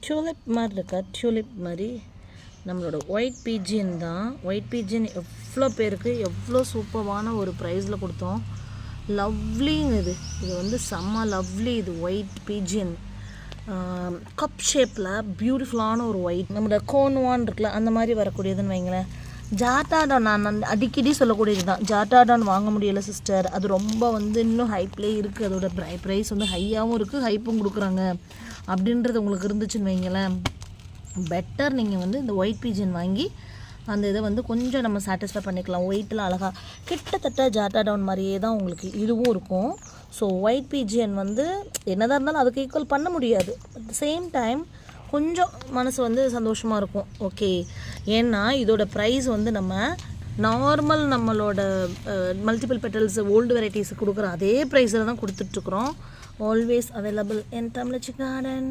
Tulip மாதிரி இருக்கா, tulip மாதிரி நம்மளோட ஒயிட் பீஜியன் தான். ஒயிட் பீஜியன் எவ்வளோ பேருக்கு எவ்வளோ சூப்பரான ஒரு ப்ரைஸில் கொடுத்தோம். லவ்லிங்க இது வந்து செம்ம லவ்லி. இது ஒயிட் பீஜியன் கப் ஷேப்பில் பியூட்டிஃபுல்லான ஒரு ஒயிட், நம்மளோட கோன்வான் இருக்குல்ல அந்த மாதிரி வரக்கூடியதுன்னு வைங்களேன். ஜாட்டாடான் நான் அடிக்கடி சொல்லக்கூடியது தான். ஜாட்டாடான் வாங்க முடியலை சிஸ்டர், அது ரொம்ப வந்து இன்னும் ஹைப்லேயே இருக்குது. அதோட ப்ரைஸ் வந்து ஹையாகவும் இருக்குது, ஹைப்பும் கொடுக்குறாங்க அப்படின்றது உங்களுக்கு இருந்துச்சுன்னு வைங்களேன். பெட்டர் நீங்கள் வந்து இந்த ஒயிட் பீஜன் வாங்கி அந்த இதை வந்து கொஞ்சம் நம்ம சாட்டிஸ்ஃபை பண்ணிக்கலாம். ஒயிட்டில் அழகாக கிட்டத்தட்ட ஜாட்டாடான் மாதிரியே தான் உங்களுக்கு இதுவும் இருக்கும். ஸோ ஒயிட் பீஜியன் வந்து என்னதான் இருந்தாலும் அதுக்கு ஈக்குவல் பண்ண முடியாது. அட் த சேம் டைம் கொஞ்சம் மனசு வந்து சந்தோஷமாக இருக்கும். ஓகே, ஏன்னா இதோட ப்ரைஸ் வந்து நம்ம நார்மல் நம்மளோட மல்டிபிள் பெட்டல்ஸ் ஓல்டு வெரைட்டிஸ் கொடுக்குற அதே ப்ரைஸில் தான் கொடுத்துட்ருக்குறோம். Always available in Tamizhachi garden.